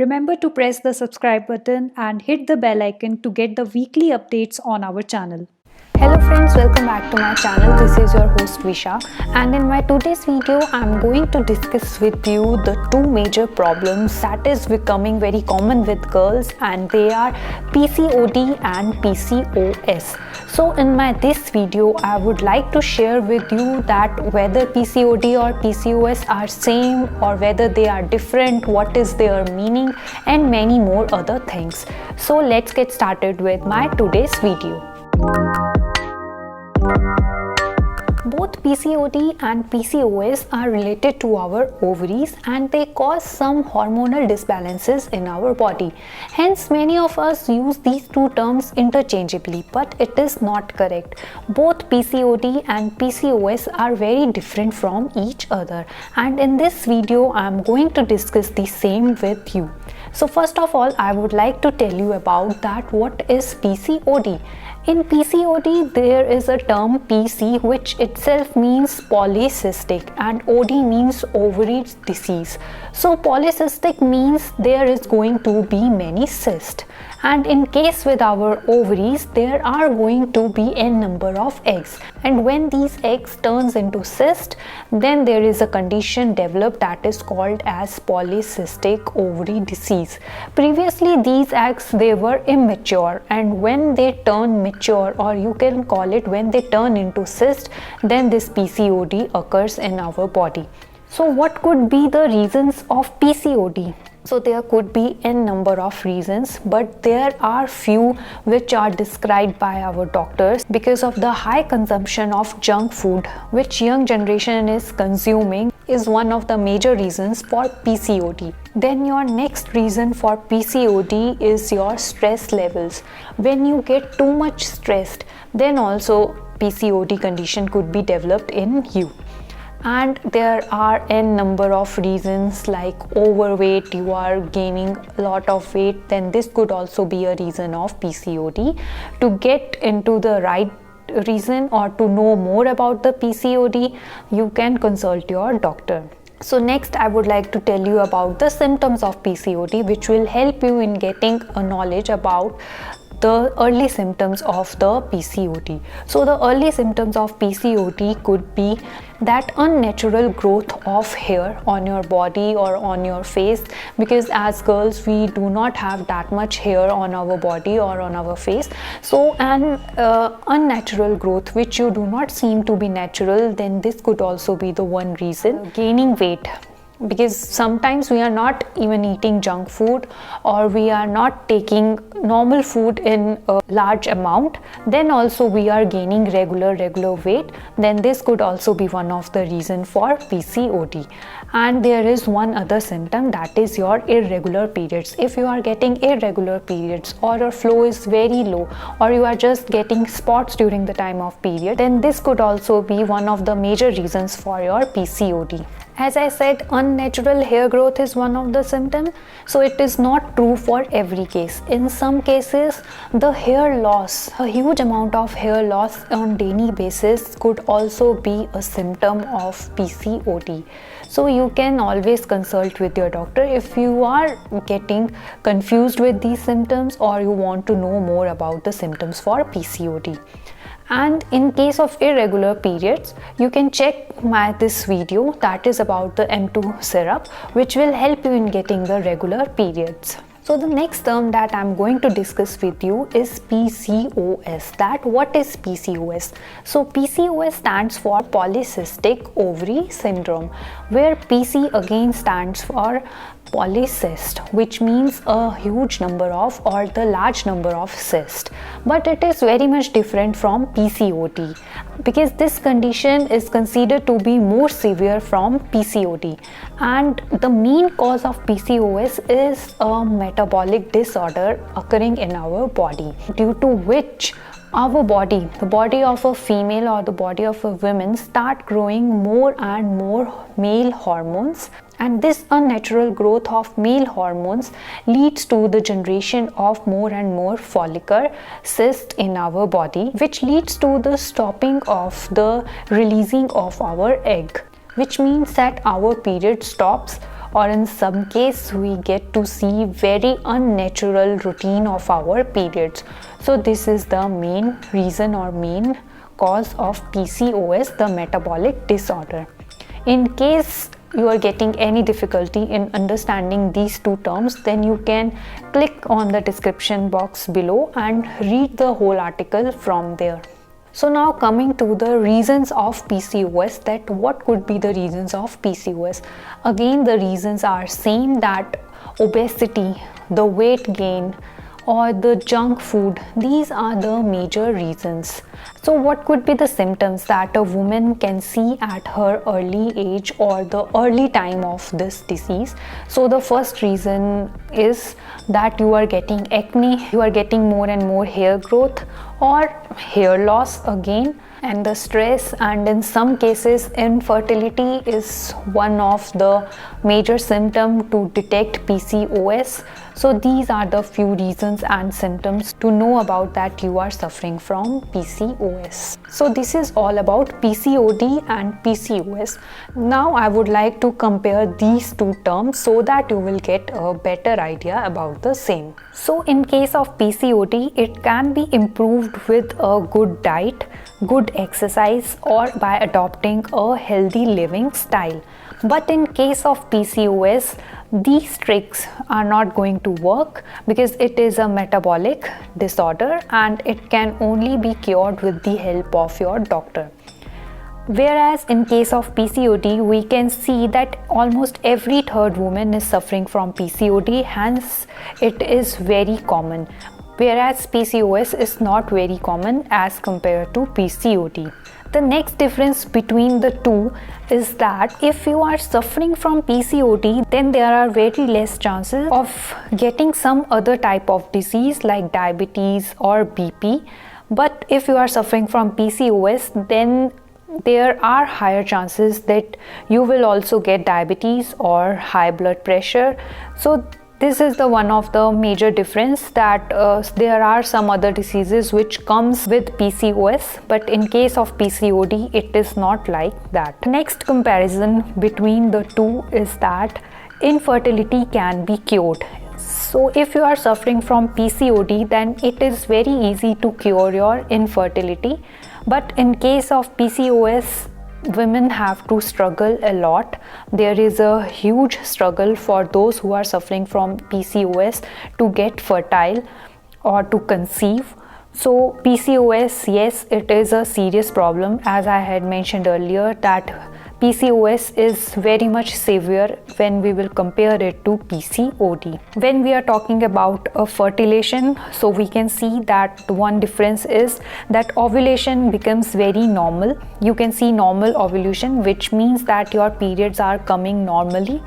Remember to press the subscribe button and hit the bell icon to get the weekly updates on our channel. Hello friends, welcome back to my channel. This is your host Visha, and in my today's video I'm going to discuss with you the two major problems that is becoming very common with girls, and they are PCOD and PCOS. So in this video I would like to share with you that whether PCOD or PCOS are same or whether they are different, what is their meaning, and many more other things. So let's get started with my today's video. Both PCOD and PCOS are related to our ovaries, and they cause some hormonal disbalances in our body. Hence, many of us use these two terms interchangeably, but it is not correct. Both PCOD and PCOS are very different from each other, and in this video I am going to discuss the same with you. So first of all, I would like to tell you about that what is PCOD. In PCOD, there is a term PC, which itself means polycystic, and OD means ovary disease. So polycystic means there is going to be many cysts, and in case with our ovaries there are going to be n number of eggs, and when these eggs turns into cyst, then there is a condition developed that is called as polycystic ovary disease. Previously these eggs, they were immature, and when they turn mature, or you can call it when they turn into cyst, then this PCOD occurs in our body. So what could be the reasons of PCOD? So there could be n number of reasons, but there are few which are described by our doctors. Because of the high consumption of junk food which young generation is consuming is one of the major reasons for PCOD. Then your next reason for PCOD is your stress levels. When you get too much stressed, then also PCOD condition could be developed in you. And there are n number of reasons like overweight, you are gaining a lot of weight, then this could also be a reason of PCOD. To get into the right reason or to know more about the PCOD, you can consult your doctor. So next I would like to tell you about the symptoms of PCOD, which will help you in getting a knowledge about the early symptoms of the PCOD. So the early symptoms of PCOD could be that unnatural growth of hair on your body or on your face, because as girls we do not have that much hair on our body or on our face. So an unnatural growth which you do not seem to be natural, then this could also be the one reason. Gaining weight, because sometimes we are not even eating junk food or we are not taking normal food in a large amount, then also we are gaining regular weight, then this could also be one of the reason for PCOD. And there is one other symptom, that is your irregular periods. If you are getting irregular periods, or your flow is very low, or you are just getting spots during the time of period, then this could also be one of the major reasons for your PCOD. As I said, unnatural hair growth is one of the symptoms. So it is not true for every case. In some cases, the hair loss, a huge amount of hair loss on daily basis could also be a symptom of PCOD. So you can always consult with your doctor if you are getting confused with these symptoms or you want to know more about the symptoms for PCOD. And in case of irregular periods, you can check this video that is about the M2 syrup, which will help you in getting the regular periods. So the next term that I'm going to discuss with you is PCOS. That what is PCOS? So PCOS stands for Polycystic Ovary Syndrome, where PC again stands for polycyst, which means a huge number of or the large number of cysts. But it is very much different from PCOD, because this condition is considered to be more severe from PCOD, and the main cause of PCOS is a metabolic disorder occurring in our body, due to which our body, the body of a female or the body of a woman, start growing more and more male hormones, and this unnatural growth of male hormones leads to the generation of more and more follicular cysts in our body, which leads to the stopping of the releasing of our egg, which means that our period stops or in some case we get to see very unnatural routine of our periods. So this is the main reason or main cause of PCOS, the metabolic disorder. In case you are getting any difficulty in understanding these two terms, then you can click on the description box below and read the whole article from there. So now coming to the reasons of PCOS, that what could be the reasons of PCOS. Again, the reasons are same, that obesity, the weight gain, or the junk food. These are the major reasons. So what could be the symptoms that a woman can see at her early age or the early time of this disease? So the first reason is that you are getting acne, you are getting more and more hair growth or hair loss again, and the stress, and in some cases infertility is one of the major symptoms to detect PCOS. So these are the few reasons and symptoms to know about that you are suffering from PCOS. So this is all about PCOD and PCOS. Now I would like to compare these two terms so that you will get a better idea about the same. So in case of PCOD, it can be improved with a good diet, good exercise, or by adopting a healthy living style. But in case of PCOS, these tricks are not going to work because it is a metabolic disorder and it can only be cured with the help of your doctor. Whereas in case of PCOD, we can see that almost every third woman is suffering from PCOD, hence it is very common. Whereas PCOS is not very common as compared to PCOD. The next difference between the two is that if you are suffering from PCOD, then there are very less chances of getting some other type of disease like diabetes or BP. But if you are suffering from PCOS, then there are higher chances that you will also get diabetes or high blood pressure. So this is the one of the major difference, that there are some other diseases which comes with PCOS, but in case of PCOD it is not like that. Next comparison between the two is that infertility can be cured. So if you are suffering from PCOD, then it is very easy to cure your infertility, but in case of PCOS, women have to struggle a lot. There is a huge struggle for those who are suffering from PCOS to get fertile or to conceive. So PCOS, yes, it is a serious problem. As I had mentioned earlier, that PCOS is very much severe when we will compare it to PCOD. When we are talking about a fertilization, so we can see that one difference is that ovulation becomes very normal. You can see normal ovulation, which means that your periods are coming normally,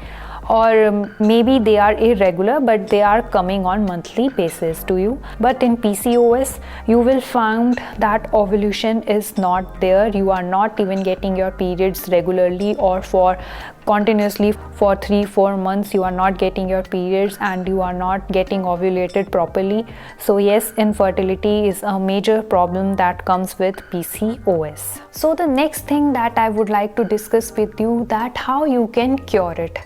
or maybe they are irregular but they are coming on monthly basis to you. But in PCOS, you will find that ovulation is not there. You are not even getting your periods regularly or for continuously for 3-4 months. You are not getting your periods and you are not getting ovulated properly. So yes, infertility is a major problem that comes with PCOS. So the next thing that I would like to discuss with you, that how you can cure it.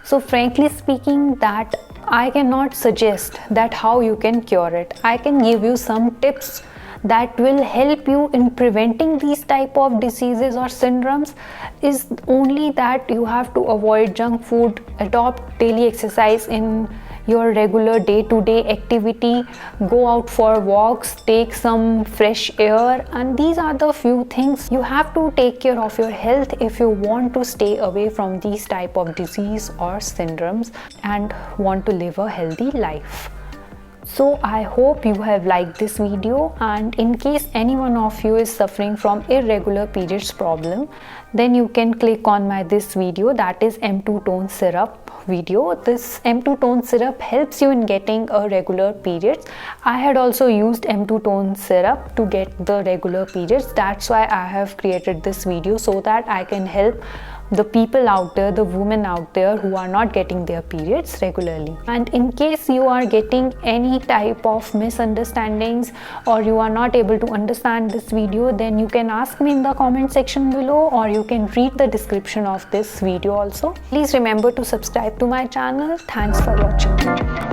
So frankly speaking, that I cannot suggest that how you can cure it. I can give you some tips that will help you in preventing these type of diseases or syndromes. Is only that you have to avoid junk food, adopt daily exercise in your regular day-to-day activity, go out for walks, take some fresh air, and these are the few things you have to take care of your health if you want to stay away from these type of disease or syndromes and want to live a healthy life. So I hope you have liked this video, and in case any one of you is suffering from irregular periods problem, then you can click on my this video, that is M2 tone syrup video. This M2 tone syrup helps you in getting a regular periods. I had also used M2 tone syrup to get the regular periods. That's why I have created this video, so that I can help the people out there, the women out there who are not getting their periods regularly. And in case you are getting any type of misunderstandings or you are not able to understand this video, then you can ask me in the comment section below, or you can read the description of this video also. Please remember to subscribe to my channel. Thanks for watching.